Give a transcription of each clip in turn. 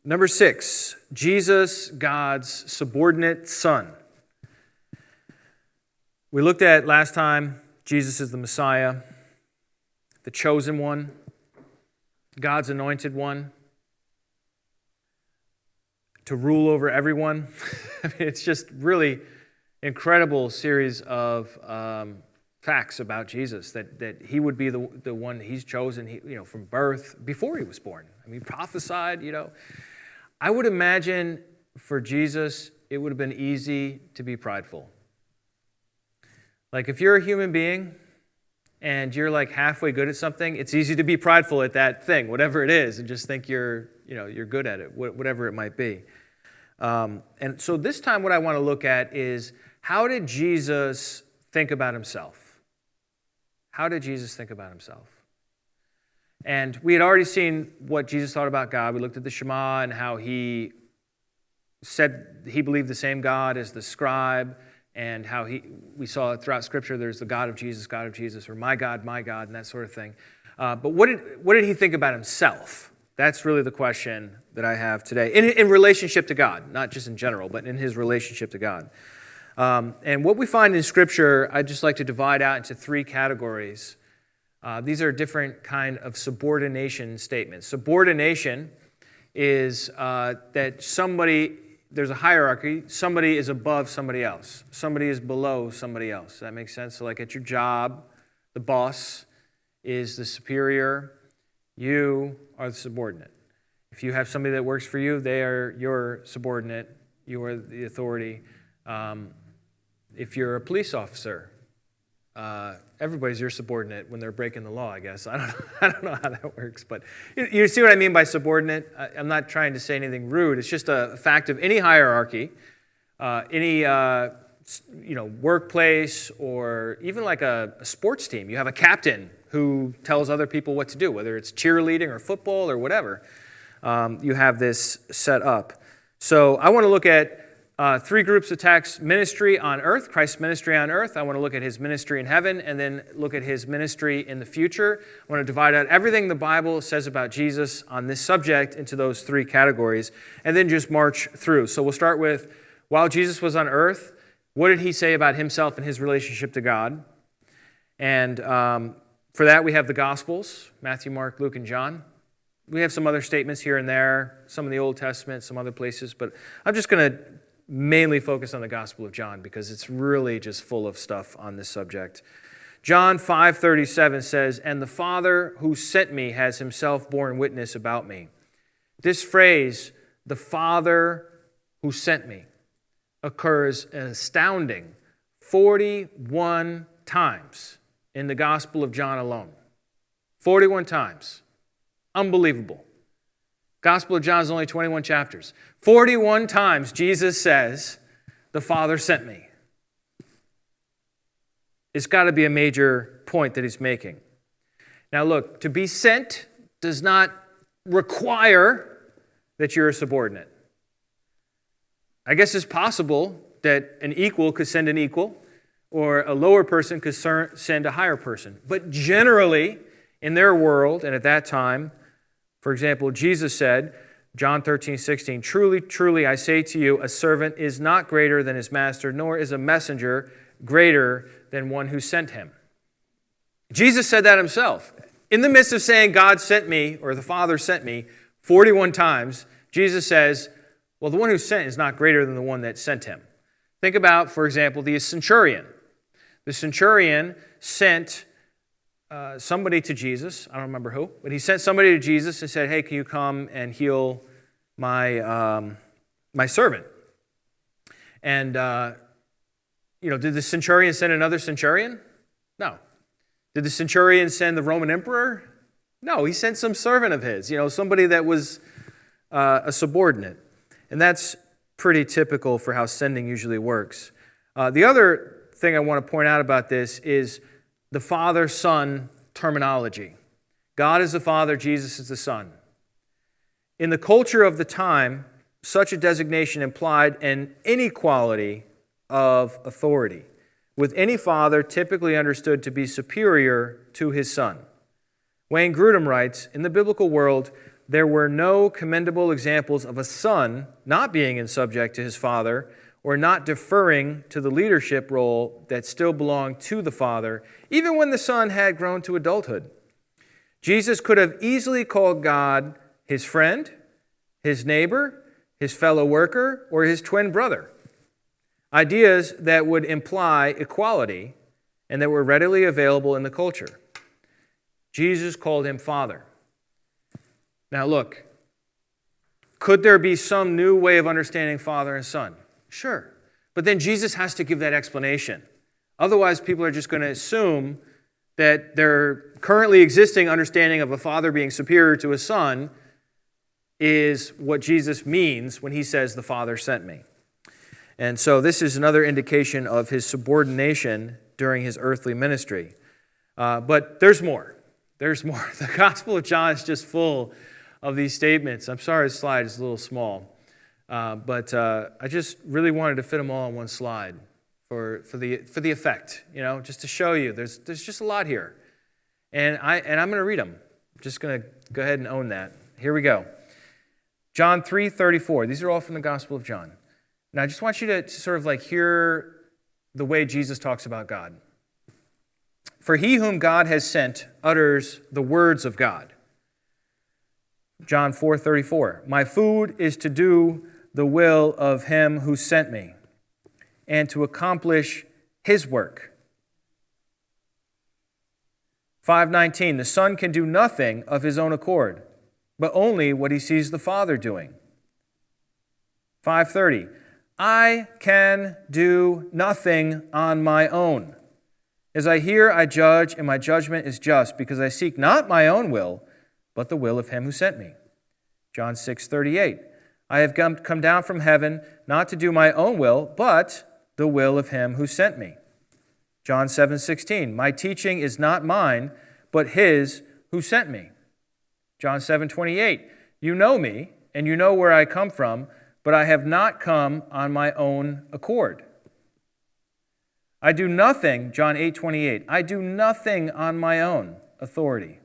Number 6, Jesus, God's subordinate son. We looked at last time, Jesus is the Messiah, the chosen one, God's anointed one, to rule over everyone. I mean, it's just really incredible series of facts about Jesus, that he would be the one he's chosen, from birth, before he was born. I mean, prophesied, I would imagine for Jesus, it would have been easy to be prideful. Like if you're a human being and you're like halfway good at something, it's easy to be prideful at that thing, whatever it is, and just think you're good at it, whatever it might be. And so this time what I want to look at is, how did Jesus think about himself? How did Jesus think about himself? And we had already seen what Jesus thought about God. We looked at the Shema and how he said he believed the same God as the scribe, and how we saw throughout Scripture there's the God of Jesus, or my God, and that sort of thing. But what did he think about himself? That's really the question that I have today, in relationship to God, not just in general, but in his relationship to God. And what we find in Scripture, I'd just like to divide out into 3 categories. These are different kind of subordination statements. Subordination is that there's a hierarchy, somebody is above somebody else. Somebody is below somebody else. Does that make sense? So like at your job, the boss is the superior, you are the subordinate. If you have somebody that works for you, they are your subordinate, you are the authority. If you're a police officer, everybody's your subordinate when they're breaking the law, I guess. I don't know how that works, but you see what I mean by subordinate? I'm not trying to say anything rude. It's just a fact of any hierarchy, any workplace, or even like a sports team. You have a captain who tells other people what to do, whether it's cheerleading or football or whatever. You have this set up. So I want to look at 3 groups of texts: ministry on earth, Christ's ministry on earth. I want to look at his ministry in heaven, and then look at his ministry in the future. I want to divide out everything the Bible says about Jesus on this subject into those 3 categories, and then just march through. So we'll start with, while Jesus was on earth, what did he say about himself and his relationship to God? And for that, we have the Gospels, Matthew, Mark, Luke, and John. We have some other statements here and there, some in the Old Testament, some other places, but I'm just going to mainly focus on the Gospel of John because it's really just full of stuff on this subject. John 5:37 says, "And the Father who sent me has himself borne witness about me." This phrase, "the Father who sent me," occurs an astounding 41 times in the Gospel of John alone. 41 times. Unbelievable. Gospel of John is only 21 chapters. 41 times Jesus says, "The Father sent me." It's got to be a major point that he's making. Now look, to be sent does not require that you're a subordinate. I guess it's possible that an equal could send an equal, or a lower person could send a higher person. But generally, in their world and at that time, for example, Jesus said, John 13:16, "Truly, truly, I say to you, a servant is not greater than his master, nor is a messenger greater than one who sent him." Jesus said that himself. In the midst of saying, "God sent me," or "the Father sent me," 41 times, Jesus says, well, the one who sent is not greater than the one that sent him. Think about, for example, the centurion. The centurion sent somebody to Jesus. I don't remember who, but he sent somebody to Jesus and said, "Hey, can you come and heal my servant?" And did the centurion send another centurion? No. Did the centurion send the Roman emperor? No, he sent some servant of his. Somebody that was a subordinate, and that's pretty typical for how sending usually works. The other thing I want to point out about this is the Father-Son terminology. God is the Father, Jesus is the Son. In the culture of the time, such a designation implied an inequality of authority, with any father typically understood to be superior to his son. Wayne Grudem writes, "In the biblical world, there were no commendable examples of a son not being in subject to his father or not deferring to the leadership role that still belonged to the father, even when the son had grown to adulthood. Jesus could have easily called God his friend, his neighbor, his fellow worker, or his twin brother. Ideas that would imply equality and that were readily available in the culture. Jesus called him Father. Now look, could there be some new way of understanding Father and Son? Sure. But then Jesus has to give that explanation. Otherwise, people are just going to assume that their currently existing understanding of a father being superior to a son is what Jesus means when he says, the Father sent me. And so this is another indication of his subordination during his earthly ministry. But there's more. There's more. The Gospel of John is just full of these statements. I'm sorry the slide is a little small. But I just really wanted to fit them all on one slide for the effect, just to show you. There's just a lot here. And I'm going to read them. I'm just going to go ahead and own that. Here we go. John 3:34. These are all from the Gospel of John. Now, I just want you to sort of hear the way Jesus talks about God. For he whom God has sent utters the words of God. John 4:34. My food is to do the will of him who sent me, and to accomplish his work. 5:19. The Son can do nothing of his own accord, but only what he sees the Father doing. 5:30. I can do nothing on my own. As I hear, I judge, and my judgment is just, because I seek not my own will, but the will of him who sent me. John 6:38. I have come down from heaven not to do my own will, but the will of him who sent me. John 7:16. My teaching is not mine, but his who sent me. John 7:28. You know me, and you know where I come from, but I have not come on my own accord. I do nothing, John 8:28. I do nothing on my own authority,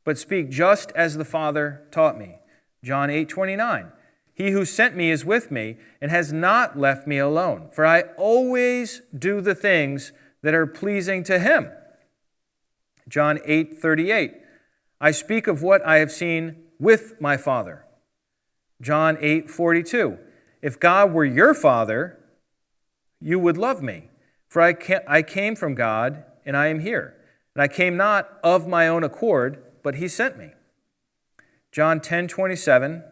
but speak just as the Father taught me. John 8:29. He who sent me is with me and has not left me alone, for I always do the things that are pleasing to him. John 8:38. I speak of what I have seen with my Father. John 8:42. If God were your Father, you would love me, for I came from God and I am here. And I came not of my own accord, but he sent me. John 10:27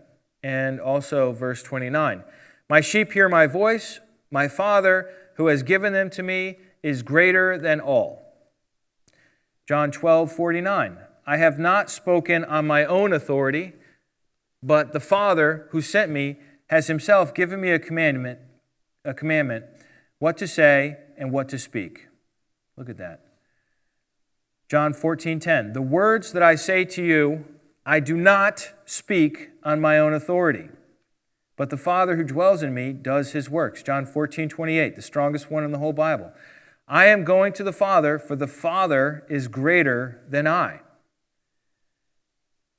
and also verse 29. My sheep hear my voice. My Father, who has given them to me, is greater than all. John 12:49. I have not spoken on my own authority, but the Father who sent me has himself given me a commandment, what to say and what to speak. Look at that. John 14:10. The words that I say to you, I do not speak on my own authority, but the Father who dwells in me does his works. John 14:28, the strongest one in the whole Bible. I am going to the Father, for the Father is greater than I.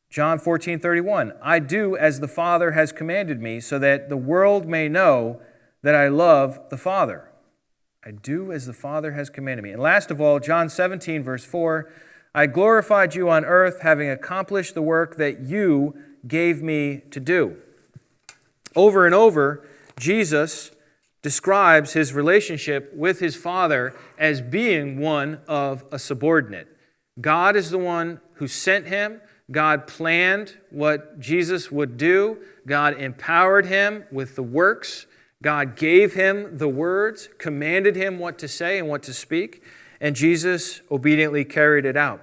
John 14:31, I do as the Father has commanded me, so that the world may know that I love the Father. I do as the Father has commanded me. And last of all, John 17, verse 4, I glorified you on earth, having accomplished the work that you gave me to do. Over and over, Jesus describes his relationship with his Father as being one of a subordinate. God is the one who sent him. God planned what Jesus would do. God empowered him with the works. God gave him the words, commanded him what to say and what to speak, and Jesus obediently carried it out.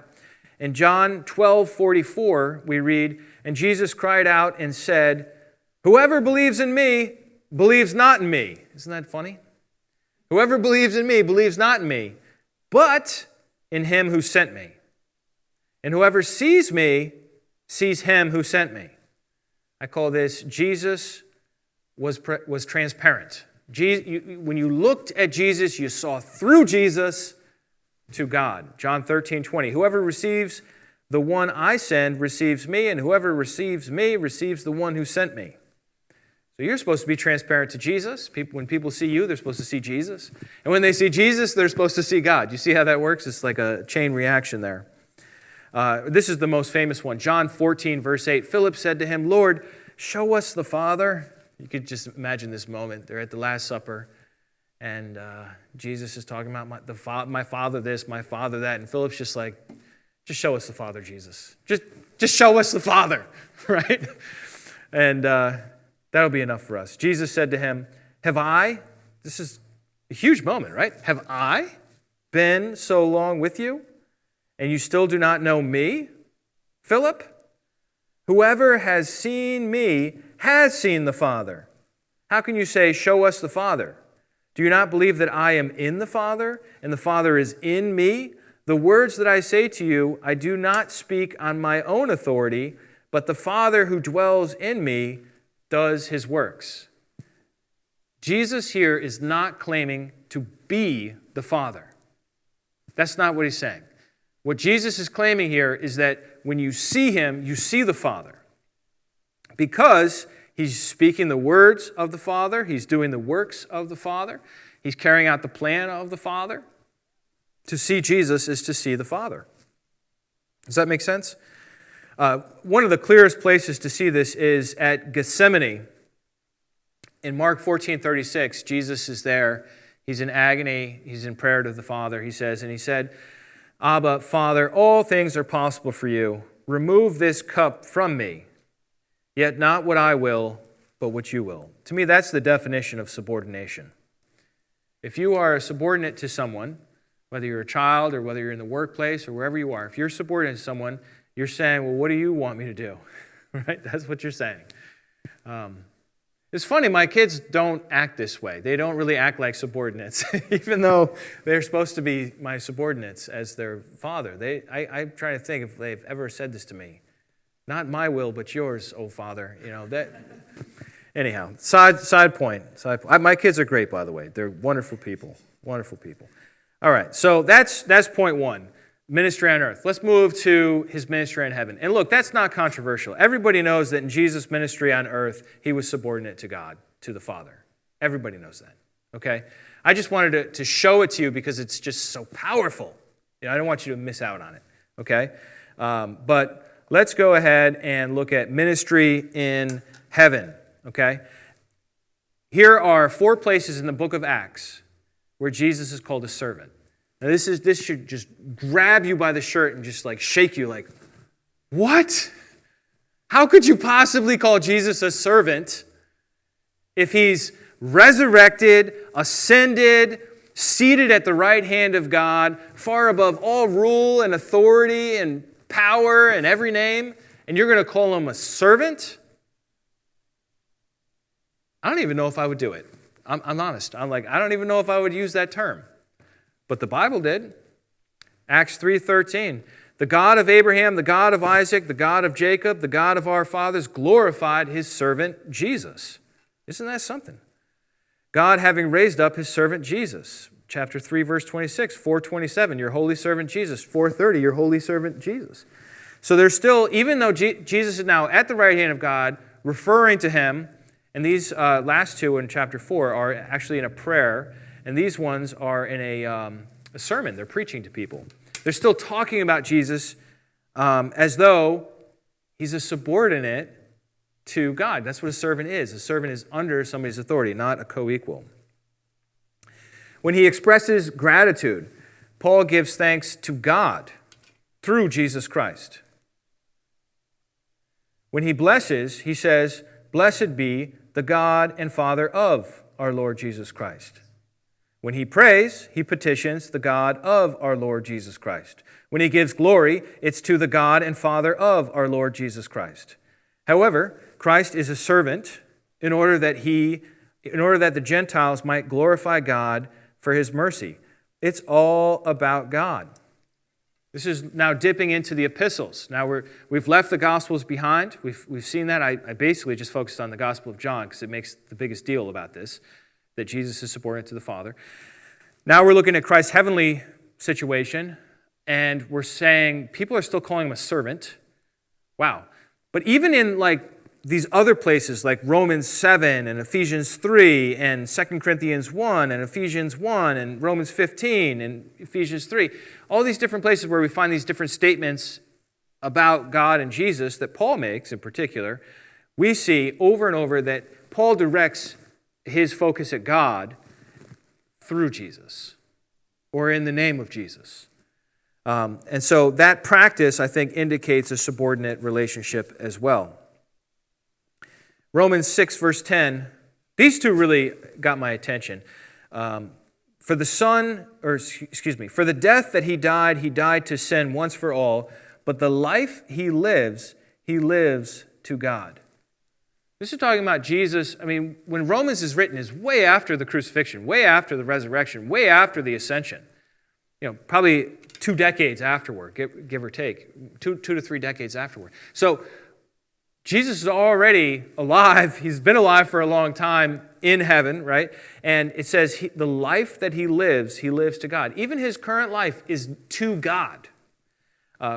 In John 12:44, we read, and Jesus cried out and said, whoever believes in me believes not in me. Isn't that funny? Whoever believes in me believes not in me, but in him who sent me. And whoever sees me sees him who sent me. I call this Jesus was transparent. When you looked at Jesus, you saw through Jesus to God. John 13:20. Whoever receives The one I send receives me, and whoever receives me receives the one who sent me. So you're supposed to be transparent to Jesus. When people see you, they're supposed to see Jesus. And when they see Jesus, they're supposed to see God. You see how that works? It's like a chain reaction there. This is the most famous one. John 14, verse 8. Philip said to him, Lord, show us the Father. You could just imagine this moment. They're at the Last Supper, and Jesus is talking about my Father this, my Father that. And Philip's just like, just show us the Father, Jesus. Just show us the Father, right? And that'll be enough for us. Jesus said to him, this is a huge moment, right? Have I been so long with you, and you still do not know me, Philip? Whoever has seen me has seen the Father. How can you say, show us the Father? Do you not believe that I am in the Father, and the Father is in me? The words that I say to you, I do not speak on my own authority, but the Father who dwells in me does his works. Jesus here is not claiming to be the Father. That's not what he's saying. What Jesus is claiming here is that when you see him, you see the Father. Because he's speaking the words of the Father, he's doing the works of the Father, he's carrying out the plan of the Father. To see Jesus is to see the Father. Does that make sense? One of the clearest places to see this is at Gethsemane. In Mark 14:36, Jesus is there. He's in agony. He's in prayer to the Father. He said, Abba, Father, all things are possible for you. Remove this cup from me. Yet not what I will, but what you will. To me, that's the definition of subordination. If you are a subordinate to someone, whether you're a child or whether you're in the workplace or wherever you are, if you're subordinate to someone, you're saying, well, what do you want me to do? Right? That's what you're saying. It's funny, my kids don't act this way. They don't really act like subordinates, even though they're supposed to be my subordinates as their father. I'm trying to think if they've ever said this to me. Not my will, but yours, oh Father. Anyhow, side point. My kids are great, by the way. They're wonderful people. Wonderful people. All right, so that's point one, ministry on earth. Let's move to his ministry in heaven. And look, that's not controversial. Everybody knows that in Jesus' ministry on earth, he was subordinate to God, to the Father. Everybody knows that, okay? I just wanted to show it to you because it's just so powerful. I don't want you to miss out on it, okay? But let's go ahead and look at ministry in heaven, okay? Here are 4 places in the book of Acts where Jesus is called a servant. Now this should just grab you by the shirt and just like shake you like, what? How could you possibly call Jesus a servant if he's resurrected, ascended, seated at the right hand of God, far above all rule and authority and power and every name, and you're going to call him a servant? I don't even know if I would do it. I'm honest. I don't even know if I would use that term. But the Bible did. Acts 3:13. The God of Abraham, the God of Isaac, the God of Jacob, the God of our fathers glorified his servant Jesus. Isn't that something? God having raised up his servant Jesus. Chapter 3, verse 26. 4:27, your holy servant Jesus. 4:30, your holy servant Jesus. So there's still, even though Jesus is now at the right hand of God, referring to him, and these last 2 in chapter 4 are actually in a prayer, and these ones are in a sermon. They're preaching to people. They're still talking about Jesus as though he's a subordinate to God. That's what a servant is. A servant is under somebody's authority, not a co-equal. When he expresses gratitude, Paul gives thanks to God through Jesus Christ. When he blesses, he says, "Blessed be the God and Father of our Lord Jesus Christ." When he prays, he petitions the God of our Lord Jesus Christ. When he gives glory, it's to the God and Father of our Lord Jesus Christ. However, Christ is a servant in order that the Gentiles might glorify God for his mercy. It's all about God. This is now dipping into the epistles. Now we've left the Gospels behind. We've seen that. I basically just focused on the Gospel of John because it makes the biggest deal about this, that Jesus is subordinate to the Father. Now we're looking at Christ's heavenly situation, and we're saying, people are still calling him a servant. Wow. But even in like these other places like Romans 7 and Ephesians 3 and 2 Corinthians 1 and Ephesians 1 and Romans 15 and Ephesians 3, all these different places where we find these different statements about God and Jesus that Paul makes in particular, we see over and over that Paul directs his focus at God through Jesus or in the name of Jesus. And so that practice, I think, indicates a subordinate relationship as well. Romans 6, verse 10, these two really got my attention. For the death that he died to sin once for all, but the life he lives to God. This is talking about Jesus. I mean, when Romans is written, is way after the crucifixion, way after the resurrection, way after the ascension. Probably 2 decades afterward, give or take, 2 to 3 decades afterward. So Jesus is already alive. He's been alive for a long time in heaven, right? And it says the life that he lives to God. Even his current life is to God,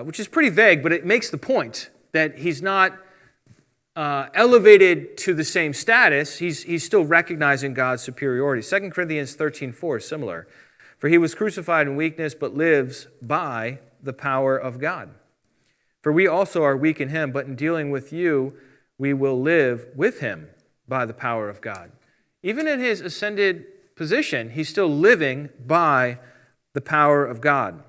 which is pretty vague, but it makes the point that he's not elevated to the same status. He's still recognizing God's superiority. 2 Corinthians 13:4 is similar. For he was crucified in weakness, but lives by the power of God. For we also are weak in him, but in dealing with you, we will live with him by the power of God. Even in his ascended position, he's still living by the power of God.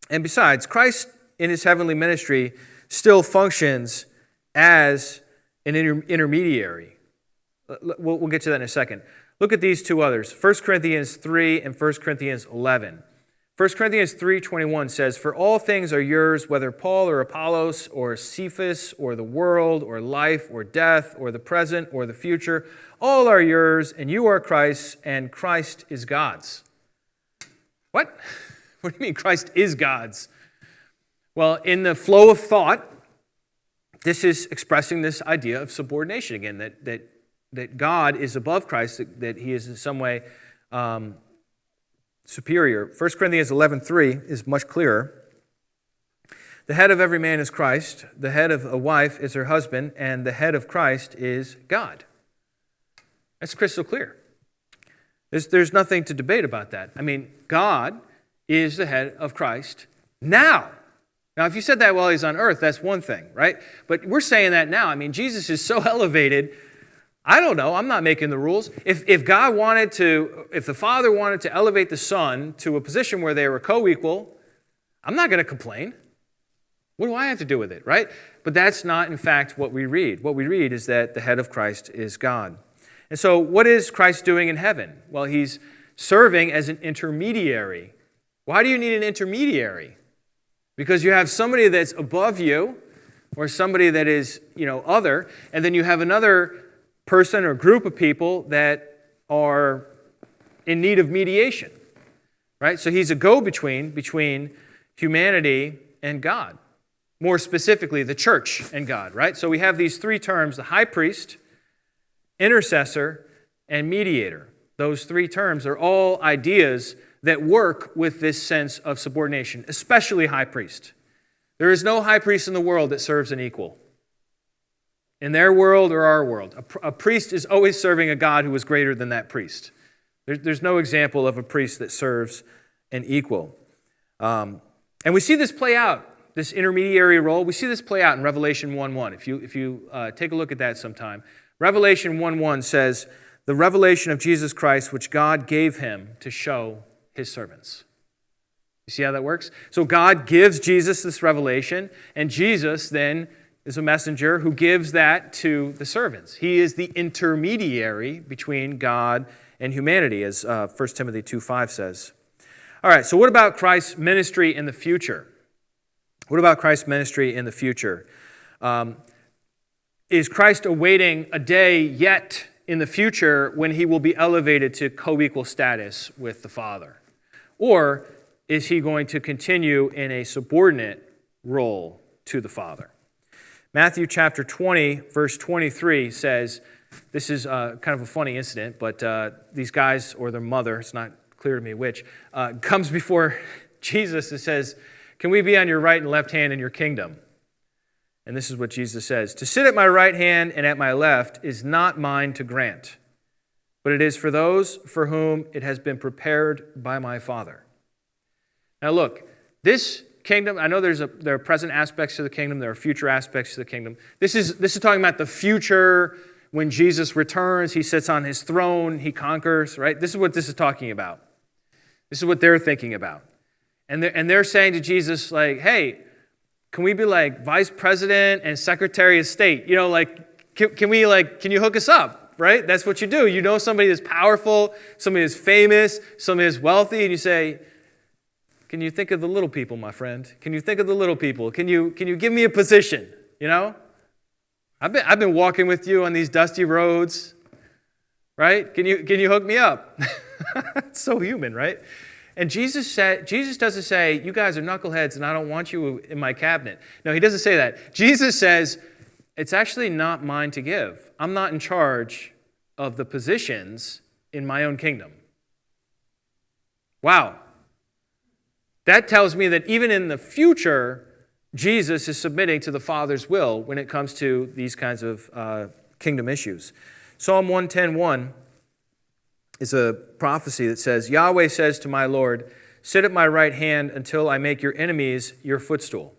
And besides, Christ in his heavenly ministry still functions as an intermediary. We'll get to that in a second. Look at these two others, 1 Corinthians 3 and 1 Corinthians 11. 1 Corinthians 3:21 says, For all things are yours, whether Paul or Apollos or Cephas or the world or life or death or the present or the future, all are yours, and you are Christ's, and Christ is God's. What? What do you mean Christ is God's? Well, in the flow of thought, this is expressing this idea of subordination again, that God is above Christ, that he is in some way superior. 1 Corinthians 11:3 is much clearer. The head of every man is Christ, the head of a wife is her husband, and the head of Christ is God. That's crystal clear. There's nothing to debate about that. I mean, God is the head of Christ now. Now, if you said that while he's on earth, that's one thing, right? But we're saying that now. I mean, Jesus is so elevated. I don't know. I'm not making the rules. If the Father wanted to elevate the Son to a position where they were co-equal, I'm not going to complain. What do I have to do with it, right? But that's not, in fact, what we read. What we read is that the head of Christ is God. And so what is Christ doing in heaven? Well, he's serving as an intermediary. Why do you need an intermediary? Because you have somebody that's above you or somebody that is, other, and then you have another person or group of people that are in need of mediation, right? So he's a go-between between humanity and God. More specifically, the church and God, right? So we have these 3 terms, the high priest, intercessor, and mediator. Those 3 terms are all ideas that work with this sense of subordination, especially high priest. There is no high priest in the world that serves an equal. In their world or our world. A priest is always serving a God who is greater than that priest. There's no example of a priest that serves an equal. And we see this play out, this intermediary role. We see this play out in Revelation 1:1. If you take a look at that sometime. Revelation 1:1 says, the revelation of Jesus Christ, which God gave him to show his servants. You see how that works? So God gives Jesus this revelation, and Jesus then is a messenger who gives that to the servants. He is the intermediary between God and humanity, as 1 Timothy 2:5 says. All right, so what about Christ's ministry in the future? What about Christ's ministry in the future? Is Christ awaiting a day yet in the future when he will be elevated to co-equal status with the Father? Or is he going to continue in a subordinate role to the Father? Matthew chapter 20, verse 23 says, this is kind of a funny incident, but these guys, or their mother, it's not clear to me which, comes before Jesus, it says, can we be on your right and left hand in your kingdom? And this is what Jesus says, to sit at my right hand and at my left is not mine to grant, but it is for those for whom it has been prepared by my Father. Now look, this kingdom, I know there are present aspects to the kingdom, there are future aspects to the kingdom. This is talking about the future when Jesus returns, he sits on his throne, he conquers, right? This is what this is talking about. This is what they're thinking about. And they're saying to Jesus, like, hey, can we be like vice president and secretary of state? You know, like, can you hook us up, right? That's what you do. You know somebody that's powerful, somebody that's famous, somebody that's wealthy, and you say, can you think of the little people, my friend? Can you think of the little people? Can you give me a position, you know? I've been walking with you on these dusty roads, right? Can you hook me up? It's so human, right? And Jesus doesn't say, you guys are knuckleheads and I don't want you in my cabinet. No, he doesn't say that. Jesus says, it's actually not mine to give. I'm not in charge of the positions in my own kingdom. Wow. That tells me that even in the future, Jesus is submitting to the Father's will when it comes to these kinds of kingdom issues. Psalm 110:1 is a prophecy that says, Yahweh says to my Lord, sit at my right hand until I make your enemies your footstool.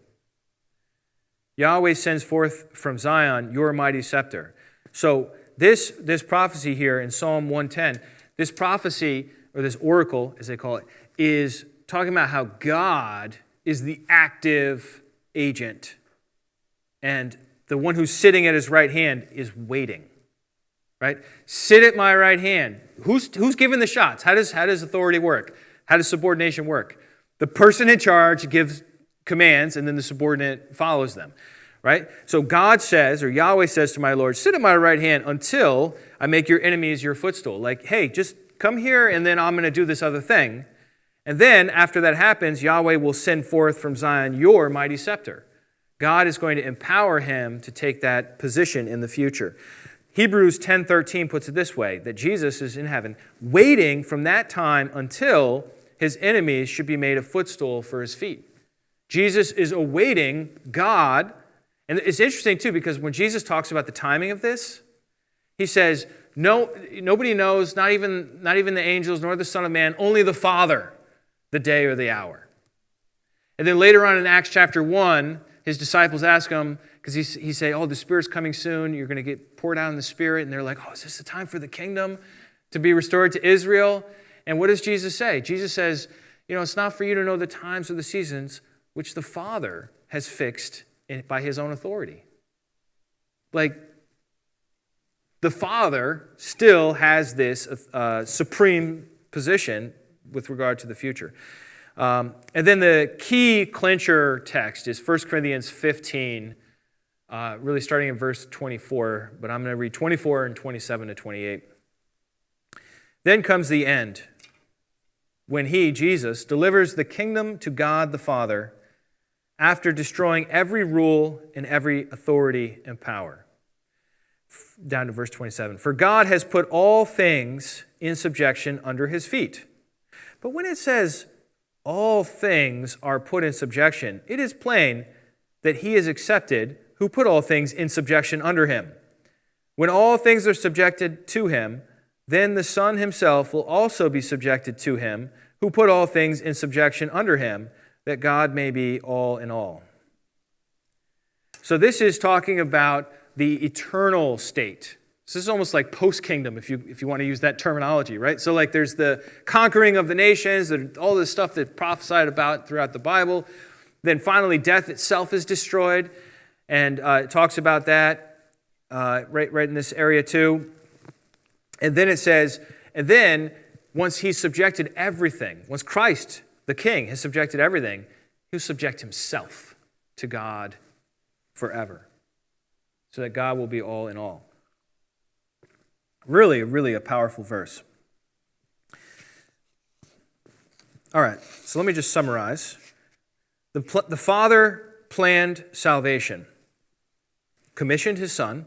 Yahweh sends forth from Zion your mighty scepter. So this prophecy here in Psalm 110, this prophecy, or this oracle, as they call it, is talking about how God is the active agent. And the one who's sitting at his right hand is waiting. Right? Sit at my right hand. Who's giving the shots? How does authority work? How does subordination work? The person in charge gives commands, and then the subordinate follows them. Right? So God says, or Yahweh says to my Lord, sit at my right hand until I make your enemies your footstool. Like, hey, just come here, and then I'm going to do this other thing. And then, after that happens, Yahweh will send forth from Zion your mighty scepter. God is going to empower him to take that position in the future. Hebrews 10:13 puts it this way, that Jesus is in heaven, waiting from that time until his enemies should be made a footstool for his feet. Jesus is awaiting God. And it's interesting, too, because when Jesus talks about the timing of this, he says, no, nobody knows, not even the angels, nor the Son of Man, only the Father, the day or the hour. And then later on in Acts chapter 1, his disciples ask him, because he say, oh, the Spirit's coming soon, you're going to get poured out in the Spirit. And they're like, oh, is this the time for the kingdom to be restored to Israel? And what does Jesus say? Jesus says, it's not for you to know the times or the seasons which the Father has fixed by his own authority. Like, the Father still has this supreme position with regard to the future. And then the key clincher text is 1 Corinthians 15, really starting in verse 24, but I'm going to read 24 and 27 to 28. Then comes the end, when he, Jesus, delivers the kingdom to God the Father after destroying every rule and every authority and power. Down to verse 27. For God has put all things in subjection under his feet. But when it says all things are put in subjection, it is plain that he is accepted who put all things in subjection under him. When all things are subjected to him, then the Son himself will also be subjected to him who put all things in subjection under him, that God may be all in all. So this is talking about the eternal state. So this is almost like post-kingdom, if you want to use that terminology, right? So like there's the conquering of the nations, all this stuff that's prophesied about throughout the Bible. Then finally, death itself is destroyed, and it talks about that right in this area too. And then it says, and then once he's subjected everything, once Christ, the King, has subjected everything, he'll subject himself to God forever, so that God will be all in all. Really, really a powerful verse. All right, so let me just summarize. The Father planned salvation, commissioned his Son,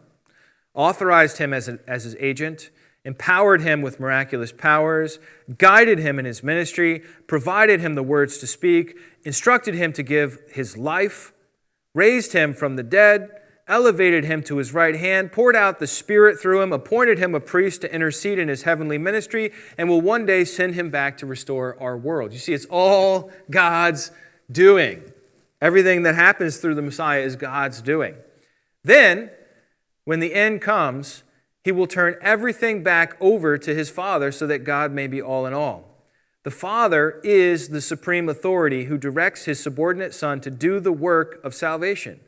authorized him as his agent, empowered him with miraculous powers, guided him in his ministry, provided him the words to speak, instructed him to give his life, raised him from the dead, elevated him to his right hand, poured out the Spirit through him, appointed him a priest to intercede in his heavenly ministry, and will one day send him back to restore our world. You see, it's all God's doing. Everything that happens through the Messiah is God's doing. Then, when the end comes, he will turn everything back over to his Father so that God may be all in all. The Father is the supreme authority who directs his subordinate Son to do the work of salvation.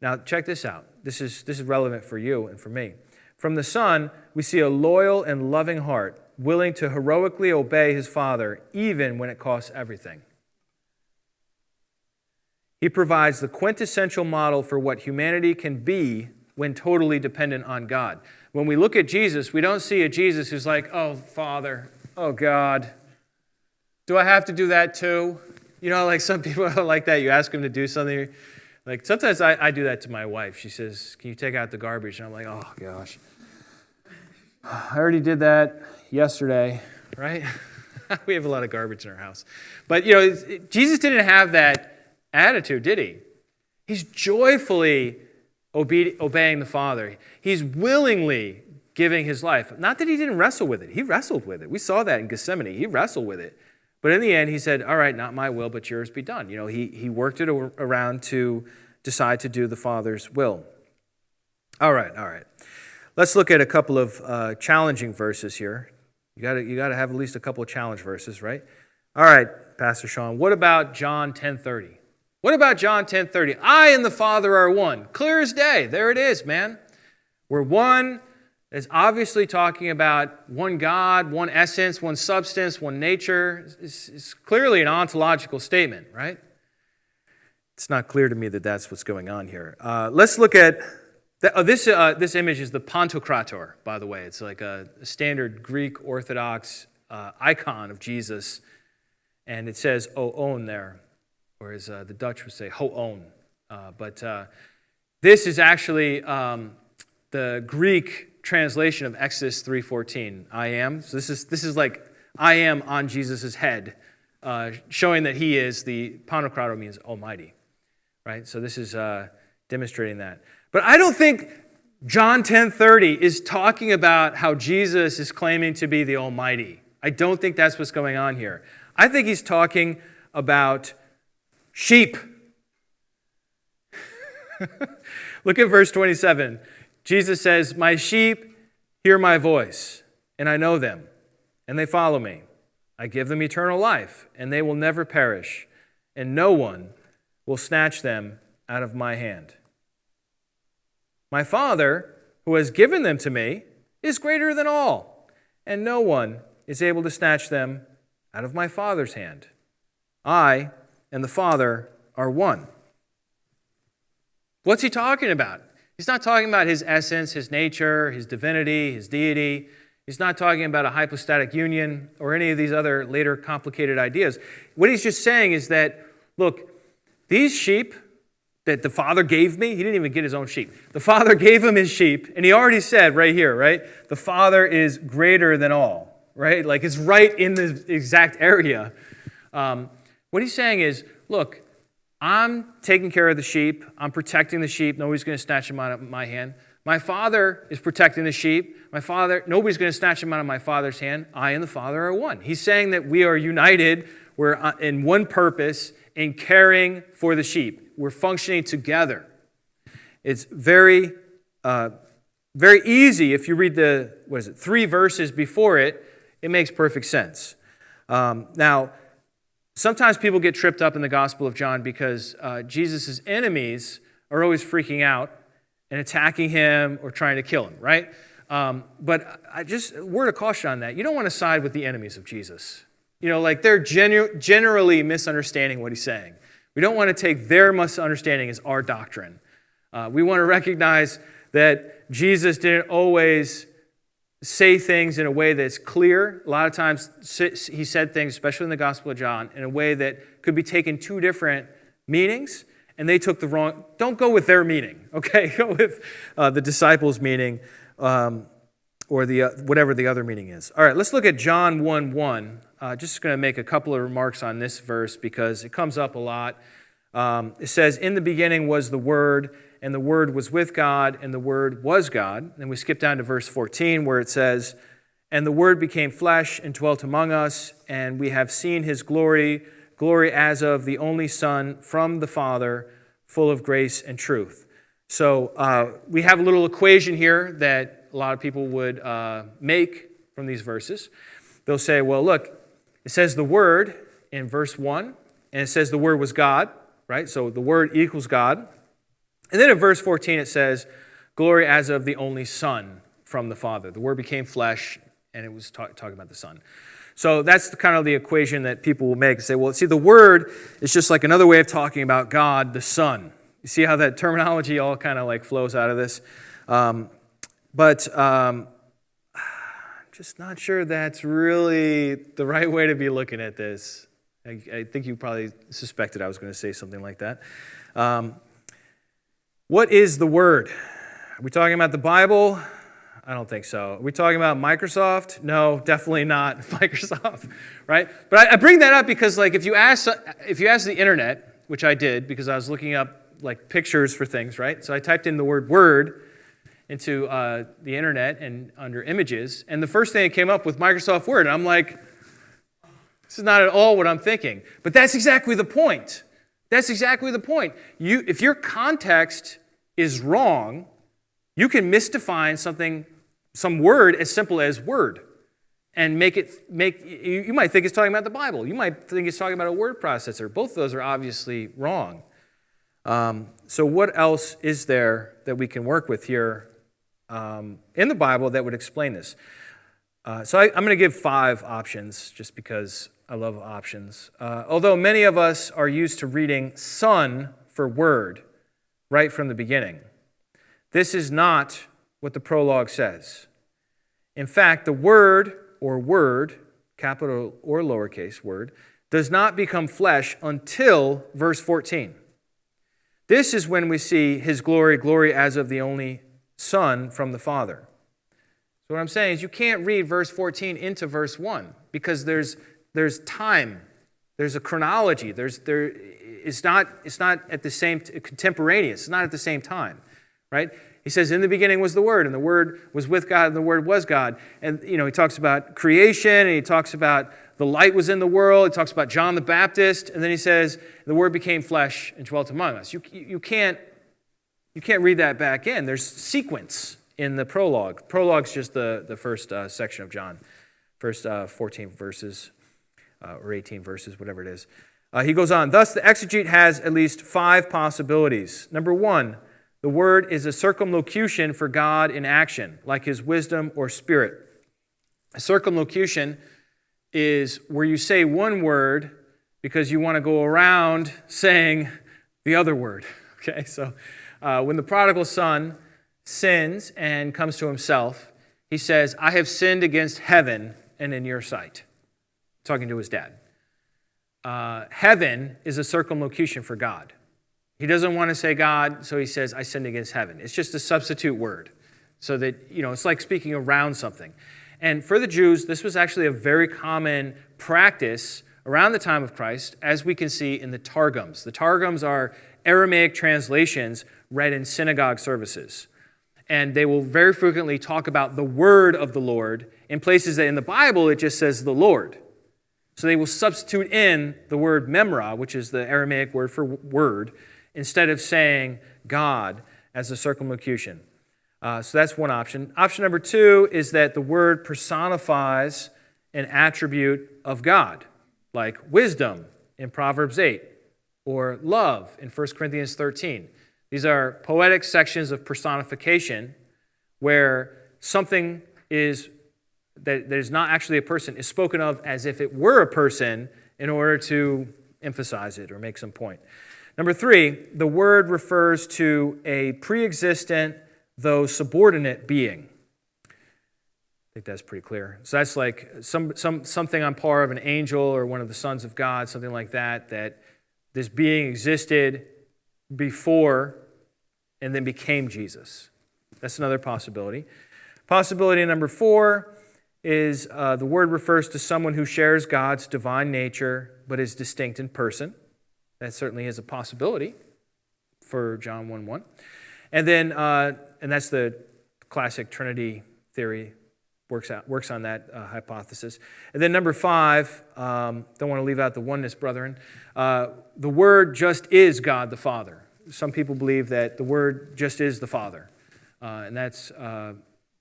Now, check this out. This is relevant for you and for me. From the Son, we see a loyal and loving heart, willing to heroically obey his Father, even when it costs everything. He provides the quintessential model for what humanity can be when totally dependent on God. When we look at Jesus, we don't see a Jesus who's like, oh, Father, oh, God, do I have to do that too? You know, like some people are like that. You ask them to do something. Like sometimes I do that to my wife. She says, can you take out the garbage? And I'm like, oh, gosh. I already did that yesterday, right? We have a lot of garbage in our house. But, you know, Jesus didn't have that attitude, did he? He's joyfully obeying the Father. He's willingly giving his life. Not that he didn't wrestle with it. He wrestled with it. We saw that in Gethsemane. He wrestled with it. But in the end, he said, all right, not my will, but yours be done. You know, he worked it around to decide to do the Father's will. All right. Let's look at a couple of challenging verses here. You got to have at least a couple of challenge verses, right? All right, Pastor Sean, what about John 10:30? What about John 10:30? I and the Father are one. Clear as day. There it is, man. We're one. It's obviously talking about one God, one essence, one substance, one nature. It's clearly an ontological statement, right? It's not clear to me that that's what's going on here. Let's look at this image is the Pantocrator, by the way. It's like a standard Greek Orthodox icon of Jesus, and it says "oon" there, or as the Dutch would say "hoon." But this is actually the Greek translation of Exodus 3:14. I am. So this is like I am on Jesus' head, showing that he is the Pantocrator means Almighty, right? So this is demonstrating that. But I don't think John 10:30 is talking about how Jesus is claiming to be the Almighty. I don't think that's what's going on here. I think he's talking about sheep. Look at verse 27. Jesus says, my sheep hear my voice, and I know them, and they follow me. I give them eternal life, and they will never perish, and no one will snatch them out of my hand. My Father, who has given them to me, is greater than all, and no one is able to snatch them out of my Father's hand. I and the Father are one. What's he talking about? He's not talking about his essence, his nature, his divinity, his deity. He's not talking about a hypostatic union or any of these other later complicated ideas. What he's just saying is that, look, these sheep that the Father gave me, he didn't even get his own sheep. The Father gave him his sheep, and he already said right here, right? The Father is greater than all, right? Like it's right in the exact area. What he's saying is, look, I'm taking care of the sheep. I'm protecting the sheep. Nobody's going to snatch them out of my hand. My Father is protecting the sheep. Nobody's going to snatch them out of my Father's hand. I and the Father are one. He's saying that we are united. We're in one purpose in caring for the sheep. We're functioning together. It's very, very easy. If you read the, 3 verses before it, it makes perfect sense. Now, sometimes people get tripped up in the Gospel of John because Jesus' enemies are always freaking out and attacking him or trying to kill him, right? But a word of caution on that. You don't want to side with the enemies of Jesus. You know, like they're generally misunderstanding what he's saying. We don't want to take their misunderstanding as our doctrine. We want to recognize that Jesus didn't always say things in a way that's clear. A lot of times he said things, especially in the Gospel of John, in a way that could be taken 2 different meanings, and they took the wrong. Don't go with their meaning, okay? Go with the disciples' meaning. or the whatever the other meaning is. All right, let's look at John 1:1. Just going to make a couple of remarks on this verse because it comes up a lot. It says, "In the beginning was the Word, and the Word was with God, and the Word was God." And we skip down to verse 14 where it says, "And the Word became flesh and dwelt among us, and we have seen His glory, glory as of the only Son from the Father, full of grace and truth." So we have a little equation here that a lot of people would make from these verses. They'll say, well, look, it says the Word in verse 1, and it says the Word was God, right? So the Word equals God. And then in verse 14 it says, glory as of the only Son from the Father. The Word became flesh, and it was talking about the Son. So that's kind of the equation that people will make. Say, well, see, the Word is just like another way of talking about God, the Son. You see how that terminology all kind of like flows out of this? But I'm just not sure that's really the right way to be looking at this. I think you probably suspected I was going to say something like that. What is the Word? Are we talking about the Bible? I don't think so. Are we talking about Microsoft? No, definitely not Microsoft, right? But I bring that up because, like, if you ask the internet, which I did because I was looking up like pictures for things, right? So I typed in the word "word" into the internet and under images, and the first thing that came up with Microsoft Word, and I'm like, this is not at all what I'm thinking. But that's exactly the point. That's exactly the point. If your context is wrong, you can misdefine some word as simple as word, and you might think it's talking about the Bible. You might think it's talking about a word processor. Both of those are obviously wrong. So what else is there that we can work with here in the Bible that would explain this? So I'm going to give 5 options just because I love options. Although many of us are used to reading son for word right from the beginning, this is not what the prologue says. In fact, the word or word, capital or lowercase word, does not become flesh until verse 14. This is when we see His glory, glory as of the only Son from the Father. So what I'm saying is you can't read verse 14 into verse 1 because there's time, there's a chronology, it's not at the same contemporaneous, it's not at the same time, right? He says, in the beginning was the Word, and the Word was with God, and the Word was God. And, he talks about creation, and he talks about the light was in the world. He talks about John the Baptist, and then he says, the Word became flesh and dwelt among us. You can't read that back in. There's sequence in the prologue. Prologue's just the first section of John, first 14 verses, or 18 verses, whatever it is. He goes on, thus the exegete has at least 5 possibilities. Number 1, the Word is a circumlocution for God in action, like His wisdom or spirit. A circumlocution is where you say one word because you want to go around saying the other word. Okay, so when the prodigal son sins and comes to himself, he says, I have sinned against heaven and in your sight. Talking to his dad. Heaven is a circumlocution for God. He doesn't want to say God, so he says, I sinned against heaven. It's just a substitute word. So that, it's like speaking around something. And for the Jews, this was actually a very common practice around the time of Christ, as we can see in the Targums. The Targums are Aramaic translations read in synagogue services. And they will very frequently talk about the word of the Lord in places that in the Bible it just says the Lord. So they will substitute in the word memra, which is the Aramaic word for word, instead of saying God as a circumlocution. So that's one option. Option number 2 is that the word personifies an attribute of God, like wisdom in Proverbs 8, or love in 1 Corinthians 13. These are poetic sections of personification where something that is not actually a person is spoken of as if it were a person in order to emphasize it or make some point. Number 3, the word refers to a pre-existent, though subordinate being. I think that's pretty clear. So that's like something on par of an angel or one of the sons of God, something like that this being existed before and then became Jesus. That's another possibility. Possibility number 4 is the word refers to someone who shares God's divine nature but is distinct in person. That certainly is a possibility for John 1:1. And then, and that's the classic Trinity theory, works on that hypothesis. And then number 5, don't want to leave out the oneness, brethren. The Word just is God the Father. Some people believe that the Word just is the Father. And that's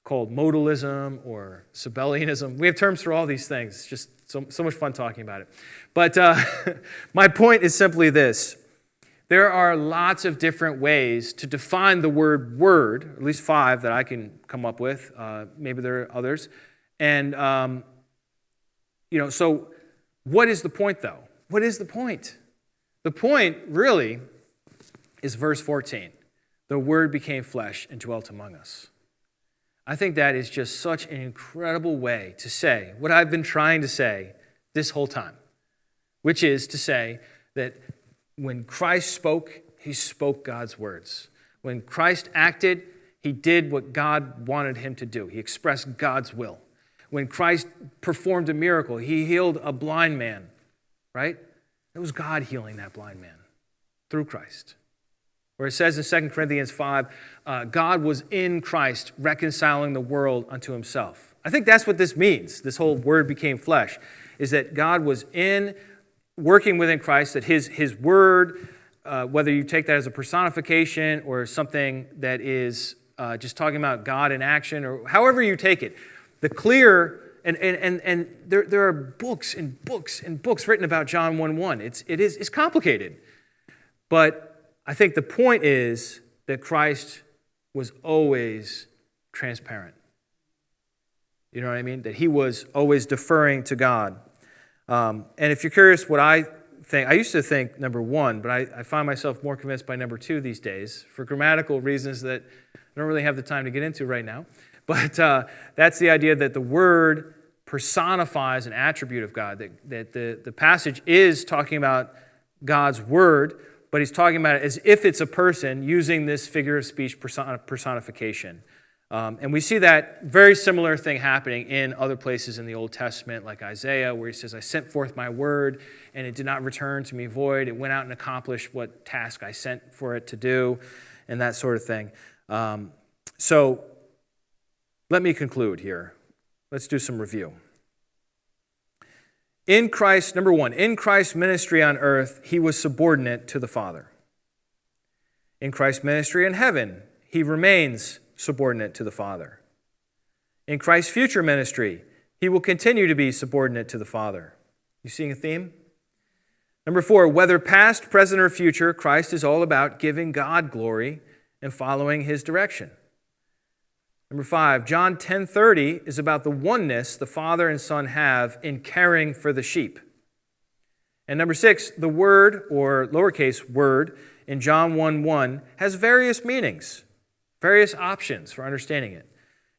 called modalism or Sabellianism. We have terms for all these things. It's just so much fun talking about it. But my point is simply this. There are lots of different ways to define the word word, at least 5 that I can come up with. Maybe there are others. And, so what is the point, though? What is the point? The point, really, is verse 14. The Word became flesh and dwelt among us. I think that is just such an incredible way to say what I've been trying to say this whole time, which is to say that when Christ spoke, he spoke God's words. When Christ acted, he did what God wanted him to do. He expressed God's will. When Christ performed a miracle, he healed a blind man, right? It was God healing that blind man through Christ. Where it says in 2 Corinthians 5, God was in Christ reconciling the world unto himself. I think that's what this means, this whole word became flesh, is that God was working within Christ, that his word, whether you take that as a personification or something that is just talking about God in action, or however you take it, the clear, and there are books and books and books written about John 1:1. It's complicated. But I think the point is that Christ was always transparent. You know what I mean? That he was always deferring to God. And if you're curious what I think, I used to think number 1, but I find myself more convinced by number 2 these days for grammatical reasons that I don't really have the time to get into right now. But that's the idea that the Word personifies an attribute of God, that the passage is talking about God's Word, but he's talking about it as if it's a person using this figure of speech personification. And we see that very similar thing happening in other places in the Old Testament, like Isaiah, where he says, I sent forth my word, and it did not return to me void. It went out and accomplished what task I sent for it to do, and that sort of thing. So let me conclude here. Let's do some review. In Christ, number 1, in Christ's ministry on earth, he was subordinate to the Father. In Christ's ministry in heaven, he remains subordinate to the Father. In Christ's future ministry, he will continue to be subordinate to the Father. You seeing a theme? Number 4, whether past, present, or future, Christ is all about giving God glory and following his direction. Number 5, John 10:30 is about the oneness the Father and Son have in caring for the sheep. And number 6, the word, or lowercase word, in John 1:1 has various meanings, various options for understanding it.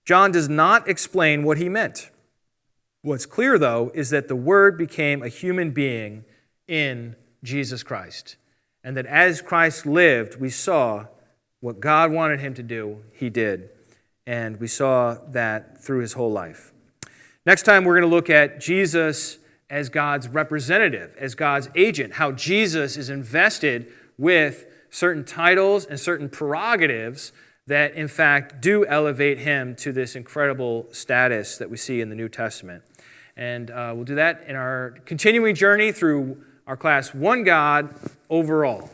John does not explain what he meant. What's clear, though, is that the Word became a human being in Jesus Christ, and that as Christ lived, we saw what God wanted him to do, he did. And we saw that through his whole life. Next time, we're going to look at Jesus as God's representative, as God's agent, how Jesus is invested with certain titles and certain prerogatives that, in fact, do elevate him to this incredible status that we see in the New Testament. And we'll do that in our continuing journey through our class, One God Overall.